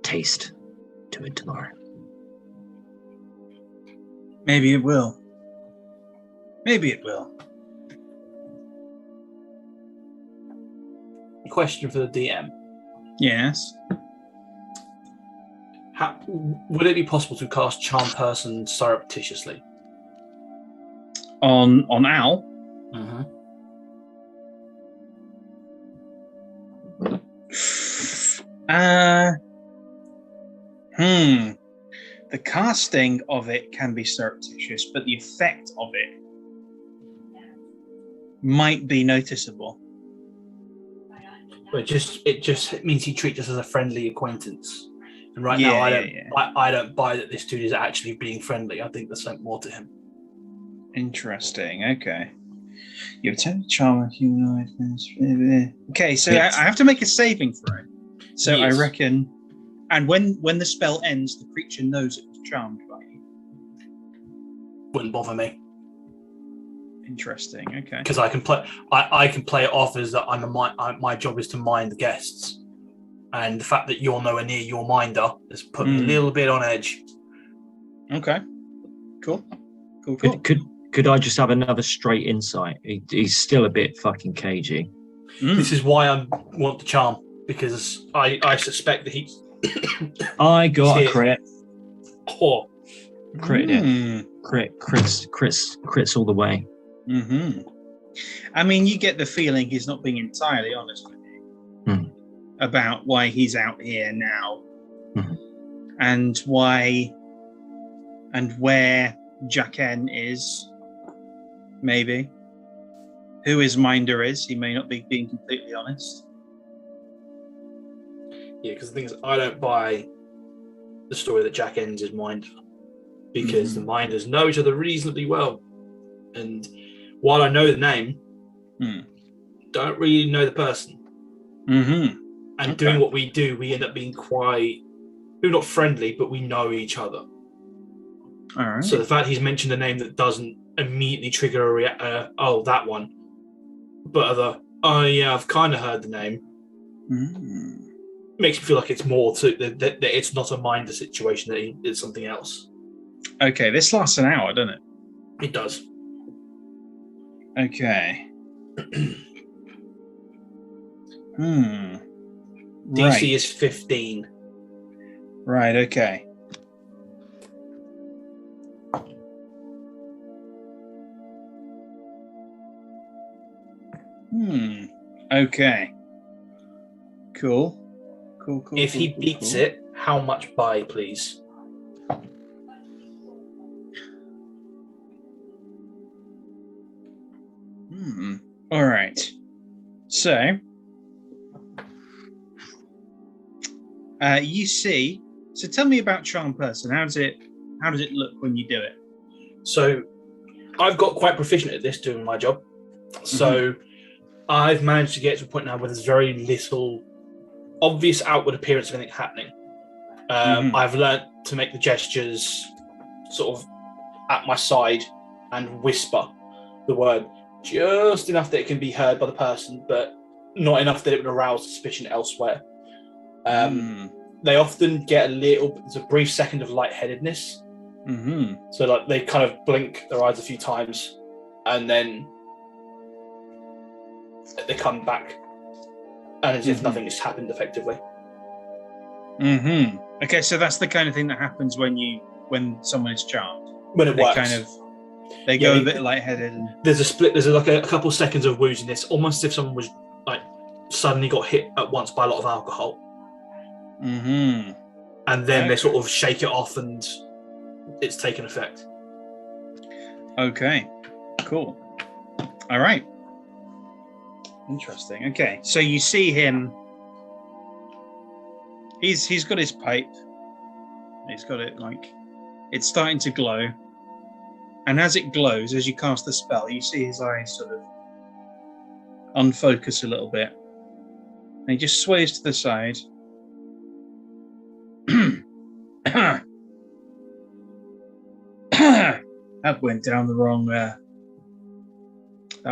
[SPEAKER 1] taste to it tomorrow.
[SPEAKER 3] Maybe it will. Maybe it will.
[SPEAKER 2] Question for the DM.
[SPEAKER 3] Yes.
[SPEAKER 2] Would it be possible to cast Charm Person surreptitiously?
[SPEAKER 3] On Al?
[SPEAKER 2] Mm-hmm.
[SPEAKER 3] The casting of it can be surreptitious, but the effect of it might be noticeable.
[SPEAKER 2] But it just means he treats us as a friendly acquaintance. And right now, I don't buy that this dude is actually being friendly. I think there's something more to him.
[SPEAKER 3] Interesting. Okay. You attempt to charm a humanoid. Okay, so I have to make a saving throw. So yes. I reckon, and when the spell ends, the creature knows it was charmed by you.
[SPEAKER 2] Wouldn't bother me.
[SPEAKER 3] Interesting. Okay.
[SPEAKER 2] Because I can play it off as that my job is to mind the guests, and the fact that you're nowhere near your minder has put me a little bit on edge.
[SPEAKER 3] Okay. Cool.
[SPEAKER 1] Could I just have another straight insight? He's still a bit fucking cagey.
[SPEAKER 2] This is why I want the charm, because I suspect that he's.
[SPEAKER 1] I got a crit.
[SPEAKER 2] Oh.
[SPEAKER 1] Crit it. Crits all the way.
[SPEAKER 3] Mm-hmm. I mean, you get the feeling he's not being entirely honest with you about why he's out here now, and why and where Jaqen is. Maybe who his minder is. He may not be being completely honest.
[SPEAKER 2] Yeah, because the thing is, I don't buy the story that Jaqen's his minder, because the minders know each other reasonably well, and while I know the name, don't really know the person. And doing what we do, we end up being quite, we're not friendly, but we know each other.
[SPEAKER 3] All right.
[SPEAKER 2] So the fact he's mentioned a name that doesn't immediately trigger a that one, but I've kind of heard the name. Makes me feel like it's more to that it's not a minder situation, that it's something else.
[SPEAKER 3] Okay, this lasts an hour, doesn't it?
[SPEAKER 2] It does.
[SPEAKER 3] Okay.
[SPEAKER 2] DC is 15.
[SPEAKER 3] Right, okay. Okay. Cool.
[SPEAKER 2] If he beats it, how much by, please?
[SPEAKER 3] All right. So, you see. So, tell me about Charm Person. How does it look when you do it?
[SPEAKER 2] So, I've got quite proficient at this doing my job. So, I've managed to get to a point now where there's very little obvious outward appearance of anything happening. I've learnt to make the gestures sort of at my side and whisper the word just enough that it can be heard by the person, but not enough that it would arouse suspicion elsewhere. They often get there's a brief second of lightheadedness,
[SPEAKER 3] Mm-hmm.
[SPEAKER 2] So like they kind of blink their eyes a few times, and then they come back, and as if nothing has happened effectively.
[SPEAKER 3] Mm-hmm. Okay, so that's the kind of thing that happens when someone is charmed.
[SPEAKER 2] When it works.
[SPEAKER 3] They go a bit lightheaded. And...
[SPEAKER 2] There's a split. There's like a couple seconds of wooziness, almost as if someone was like suddenly got hit at once by a lot of alcohol.
[SPEAKER 3] Mm-hmm.
[SPEAKER 2] And then they sort of shake it off, and it's taken effect.
[SPEAKER 3] Okay, cool. All right. Interesting. Okay, so you see him. He's got his pipe. He's got it like it's starting to glow, and as it glows, as you cast the spell, you see his eyes sort of unfocus a little bit, and he just sways to the side. That went down the wrong. That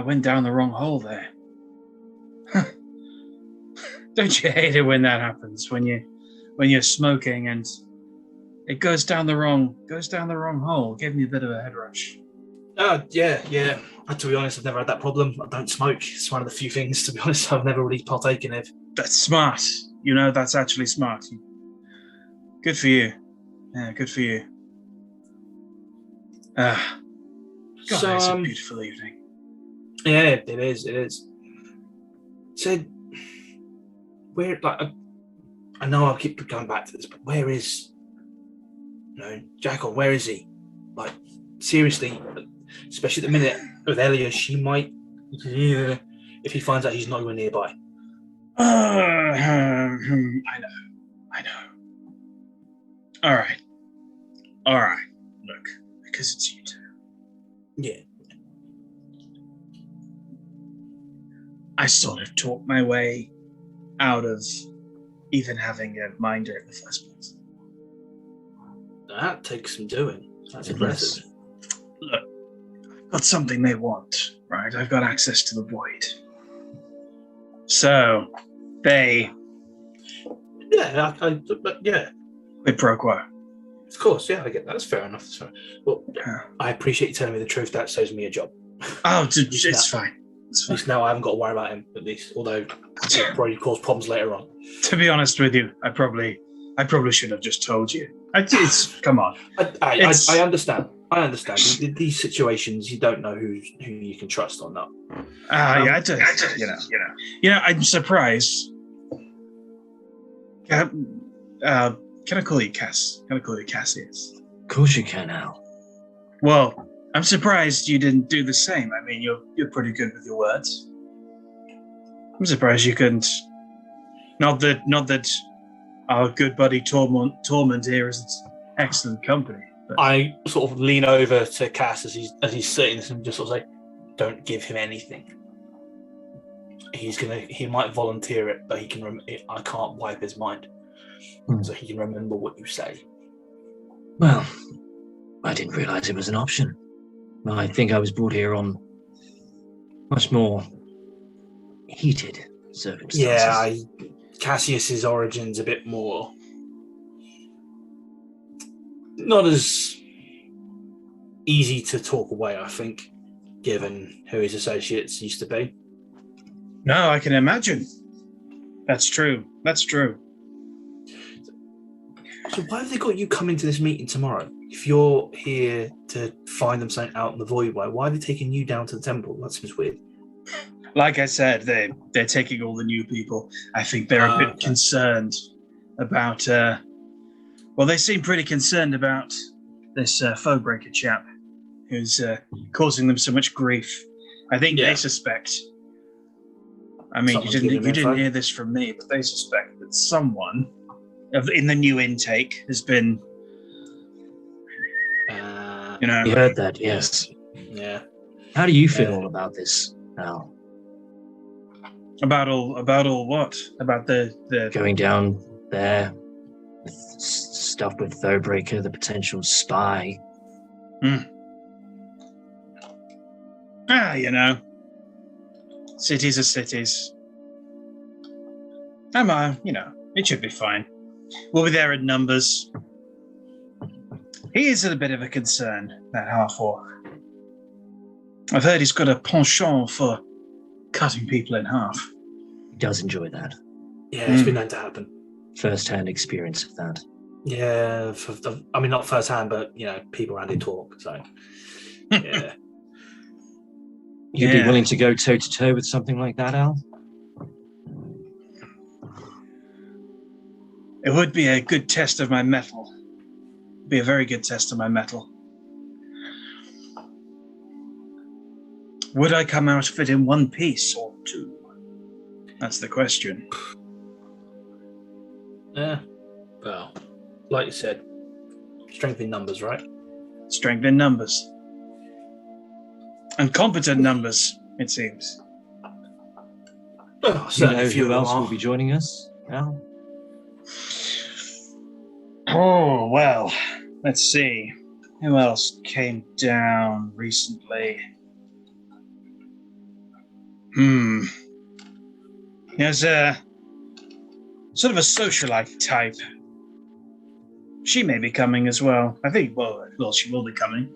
[SPEAKER 3] went down the wrong hole there. Don't you hate it when that happens? When you're smoking and it goes down the wrong hole. Gave me a bit of a head rush.
[SPEAKER 2] Yeah. To be honest, I've never had that problem. I don't smoke. It's one of the few things, to be honest, I've never really partaken of.
[SPEAKER 3] That's smart. You know, that's actually smart. Good for you. Yeah, good for you. God,
[SPEAKER 2] So,
[SPEAKER 3] it's a beautiful evening.
[SPEAKER 2] Yeah, it is. So, where, like, I know I'll keep going back to this, but where is, Jackal, where is he? Like, seriously, especially at the minute with Elia, she might, if he finds out he's not even nearby.
[SPEAKER 3] I know. All right. Look, because it's you two.
[SPEAKER 2] Yeah.
[SPEAKER 3] I sort of talked my way out of even having a minder in the first place.
[SPEAKER 2] That takes some doing. That's impressive.
[SPEAKER 3] Look, I've got something they want, right? I've got access to the void. So, they...
[SPEAKER 2] Yeah, yeah.
[SPEAKER 3] Quid pro quo.
[SPEAKER 2] Of course, yeah, I get that. That's fair enough. Well, I appreciate you telling me the truth. That saves me a job.
[SPEAKER 3] Oh, it's fine.
[SPEAKER 2] At least now I haven't got to worry about him, at least. Although it'll probably cause problems later on.
[SPEAKER 3] To be honest with you, I probably should have just told you. Come on.
[SPEAKER 2] I understand. These situations, you don't know who you can trust or not.
[SPEAKER 3] Yeah, I do. I'm surprised. Can I call you Cass? Can I call you Cassius?
[SPEAKER 1] Of course you can, Al.
[SPEAKER 3] Well, I'm surprised you didn't do the same. I mean, you're pretty good with your words. I'm surprised you couldn't. Not that our good buddy Tormund here is excellent company. But...
[SPEAKER 2] I sort of lean over to Cass as he's sitting this and just sort of say, "Don't give him anything. He might volunteer it, but I can't wipe his mind, so he can remember what you say."
[SPEAKER 1] Well, I didn't realize it was an option. I think I was brought here on much more heated circumstances.
[SPEAKER 2] Yeah, Cassius's origin's a bit more not as easy to talk away, I think, given who his associates used to be.
[SPEAKER 3] No, I can imagine. That's true.
[SPEAKER 2] So why have they got you coming to this meeting tomorrow? If you're here to find them something out in the void, why are they taking you down to the temple? That seems weird.
[SPEAKER 3] Like I said, they're taking all the new people. I think they're a bit concerned about... they seem pretty concerned about this Foebreaker chap who's causing them so much grief. I think they suspect... I mean, you didn't hear this from me, but they suspect that someone in the new intake has been...
[SPEAKER 1] You heard that, yes.
[SPEAKER 2] Yeah.
[SPEAKER 1] How do you feel about this, Al?
[SPEAKER 3] About all what? About the
[SPEAKER 1] going down there, with stuff with Thorbreaker, the potential spy.
[SPEAKER 3] Cities are cities. It should be fine. We'll be there in numbers. He is a bit of a concern, that half-orc. I've heard he's got a penchant for cutting people in half.
[SPEAKER 1] He does enjoy that.
[SPEAKER 2] Yeah, it's been known to happen.
[SPEAKER 1] First-hand experience of that.
[SPEAKER 2] Yeah, I mean, not firsthand, but, people around who talk, so, yeah.
[SPEAKER 1] You'd be willing to go toe-to-toe with something like that, Al?
[SPEAKER 3] It would be a good test of my mettle. Be a very good test of my mettle. Would I come out of it in one piece or two? That's the question.
[SPEAKER 2] Yeah. Well, like you said, strength in numbers, right?
[SPEAKER 3] Strength in numbers. And competent numbers, it seems.
[SPEAKER 2] Well,
[SPEAKER 1] Do you know who else will be joining us, Al?
[SPEAKER 3] Oh, well, let's see. Who else came down recently? There's a sort of a socialite type. She may be coming as well. I think, well, she will be coming.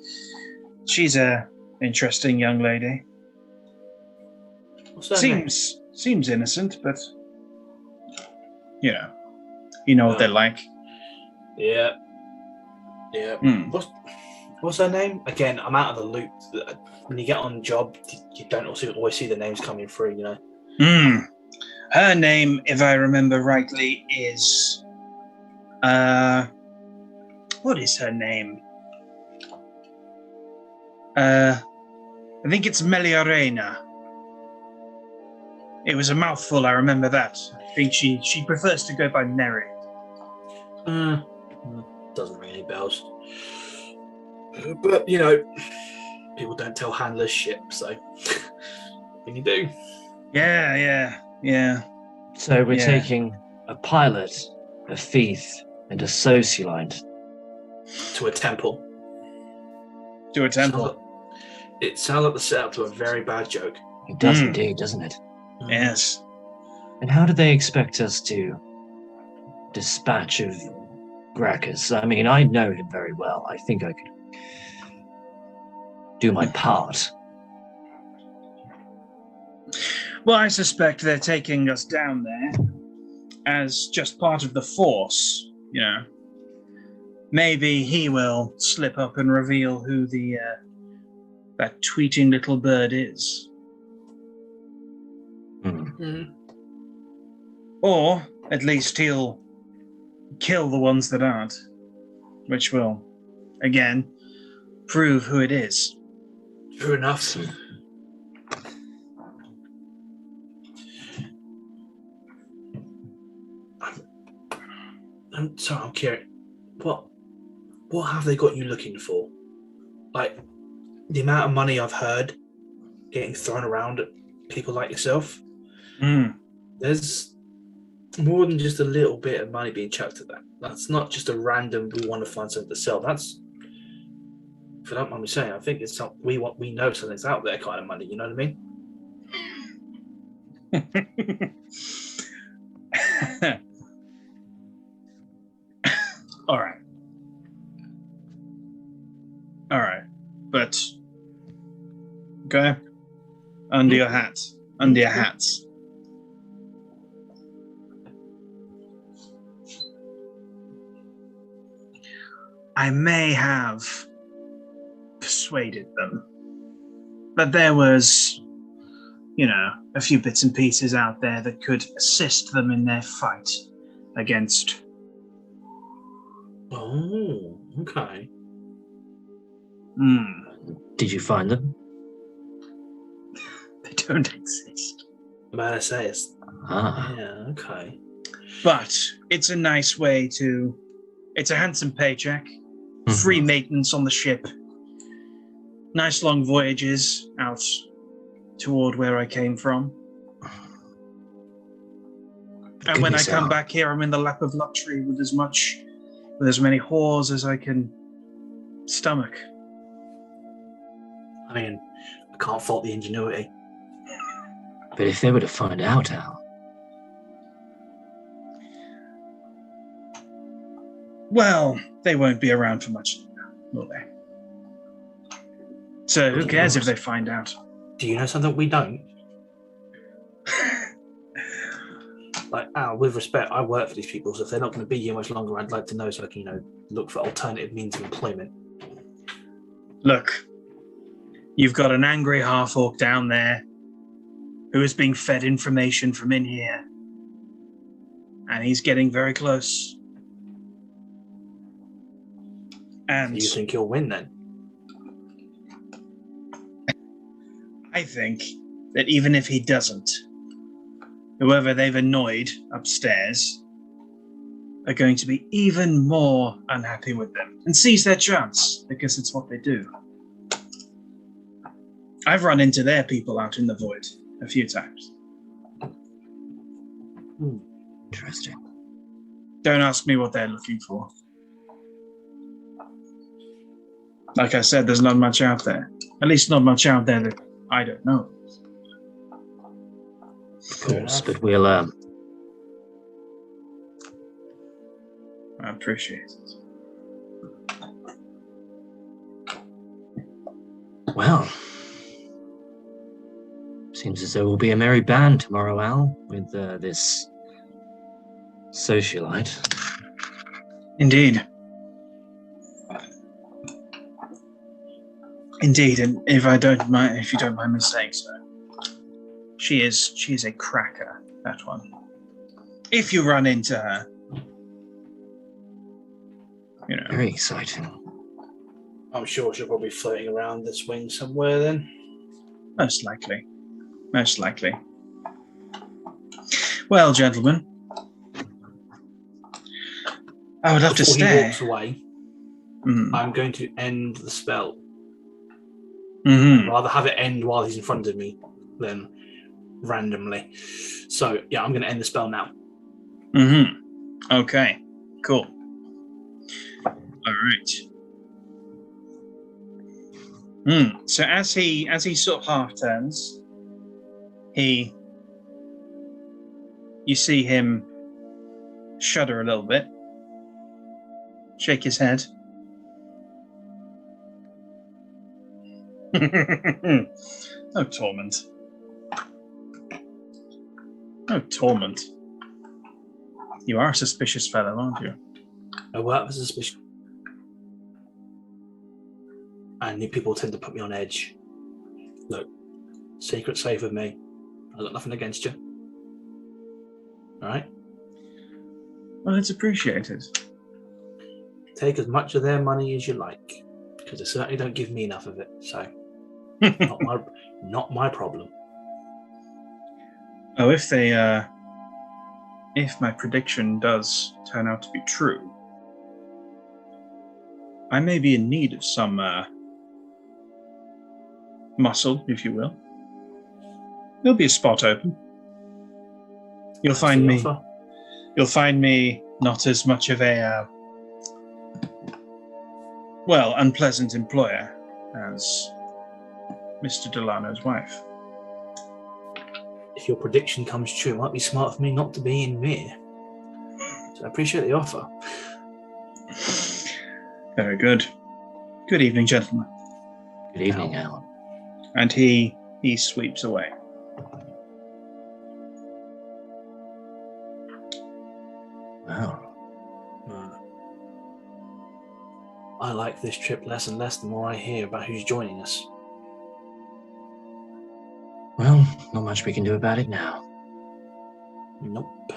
[SPEAKER 3] She's a interesting young lady.
[SPEAKER 2] What's her name?
[SPEAKER 3] Seems innocent, but you know what they're like.
[SPEAKER 2] Yeah. What's her name? Again, I'm out of the loop. When you get on the job, you don't always see the names coming through,
[SPEAKER 3] Her name, if I remember rightly, is what is her name? I think it's Meliorena. It was a mouthful, I remember that. I think she prefers to go by Mary.
[SPEAKER 2] Doesn't ring any bells. But, people don't tell handlers shit, so what can you do?
[SPEAKER 3] Yeah.
[SPEAKER 1] So we're taking a pilot, a thief, and a socialite.
[SPEAKER 2] To a temple. It sounds like the setup to a very bad joke.
[SPEAKER 1] It does indeed, doesn't it?
[SPEAKER 3] Yes.
[SPEAKER 1] And how do they expect us to dispatch of Gracchus? I mean, I know him very well. I think I could do my part.
[SPEAKER 3] Well, I suspect they're taking us down there as just part of the force, Maybe he will slip up and reveal who that tweeting little bird is. Or at least he'll kill the ones that aren't, which will, again, prove who it is.
[SPEAKER 2] True enough. I'm sorry, I'm curious. What have they got you looking for? Like, the amount of money I've heard getting thrown around at people like yourself. There's more than just a little bit of money being chucked at that. That's not just a random, we want to find something to sell. That's, if you don't mind me saying, I think it's something we know something's out there kind of money, you know what I mean?
[SPEAKER 3] All right. But okay. Under your hats. I may have persuaded them, but there was, a few bits and pieces out there that could assist them in their fight against.
[SPEAKER 2] Oh, okay.
[SPEAKER 1] Did you find them?
[SPEAKER 3] They don't exist.
[SPEAKER 2] Man, I say it's. Yeah, okay.
[SPEAKER 3] But it's a nice way to. It's a handsome paycheck, free maintenance on the ship, nice long voyages out toward where I came from. And when I come back here, I'm in the lap of luxury with as many whores as I can stomach.
[SPEAKER 2] I mean, I can't fault the ingenuity.
[SPEAKER 1] But if they were to find out, Al.
[SPEAKER 3] Well, they won't be around for much longer. will they? So who cares if they find out?
[SPEAKER 2] Do you know something we don't? Like, with respect, I work for these people, so if they're not going to be here much longer, I'd like to know so I can, look for alternative means of employment.
[SPEAKER 3] Look, you've got an angry half-orc down there who is being fed information from in here, and he's getting very close. And
[SPEAKER 2] Do you think he'll win then?
[SPEAKER 3] I think that even if he doesn't, whoever they've annoyed upstairs are going to be even more unhappy with them and seize their chance, because it's what they do. I've run into their people out in the void a few times.
[SPEAKER 1] Interesting.
[SPEAKER 3] Don't ask me what they're looking for. Like I said, there's not much out there. At least not much out there that I don't know.
[SPEAKER 1] Of course, but we'll
[SPEAKER 3] I appreciate it.
[SPEAKER 1] Well, seems as though we'll be a merry band tomorrow, Al, with this socialite.
[SPEAKER 3] Indeed. Indeed, and if you don't mind me saying so, she is a cracker, that one. If you run into her,
[SPEAKER 1] Very exciting.
[SPEAKER 2] I'm sure she'll probably be floating around this wing somewhere then.
[SPEAKER 3] Most likely. Well, gentlemen, I would love to
[SPEAKER 2] Before
[SPEAKER 3] stay.
[SPEAKER 2] he walks away, I'm going to end the spell.
[SPEAKER 3] Mm-hmm.
[SPEAKER 2] I'd rather have it end while he's in front of me than randomly. So, yeah, I'm going to end the spell now.
[SPEAKER 3] Mm-hmm. Okay, cool. All right. So as he sort of half turns, you see him shudder a little bit, shake his head. Oh, Tormund. Oh, Tormund. You are a suspicious fellow, aren't you?
[SPEAKER 2] I work for suspicion. And people tend to put me on edge. Look, secret's safe with me. I've got nothing against you. All right?
[SPEAKER 3] Well, it's appreciated.
[SPEAKER 2] Take as much of their money as you like, because they certainly don't give me enough of it. So, not my problem.
[SPEAKER 3] Oh, if my prediction does turn out to be true, I may be in need of some muscle, if you will. There'll be a spot open. You'll find me not as much of a unpleasant employer as Mr. Delano's wife.
[SPEAKER 2] If your prediction comes true, it might be smart for me not to be in Mihre. So I appreciate the offer.
[SPEAKER 3] Very good. Good evening, gentlemen.
[SPEAKER 1] Good evening, Al.
[SPEAKER 3] And he sweeps away.
[SPEAKER 1] Wow.
[SPEAKER 2] I like this trip less and less the more I hear about who's joining us.
[SPEAKER 1] Well, not much we can do about it now.
[SPEAKER 2] Nope.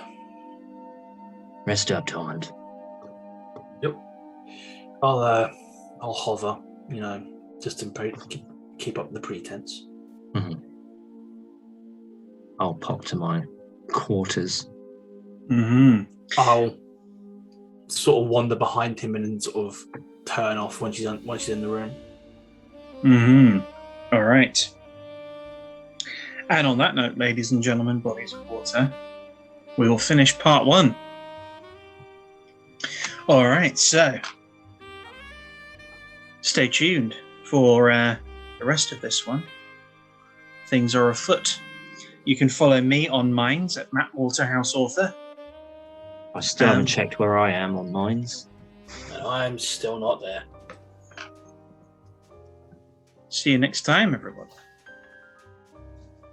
[SPEAKER 1] Rest up, Tormund.
[SPEAKER 2] Yep. I'll hover, just to keep up the pretense.
[SPEAKER 1] Mm-hmm. I'll pop to my quarters.
[SPEAKER 3] Mm-hmm.
[SPEAKER 2] I'll sort of wander behind him and then sort of turn off when she's in the room.
[SPEAKER 3] Mm-hmm. All right. And on that note, ladies and gentlemen, bodies of water, we will finish part 1. All right, so stay tuned for the rest of this one. Things are afoot. You can follow me on Minds at Matt Waterhouse Author.
[SPEAKER 1] I still haven't checked where I am on Mines.
[SPEAKER 2] I'm still not there.
[SPEAKER 3] See you next time, everyone.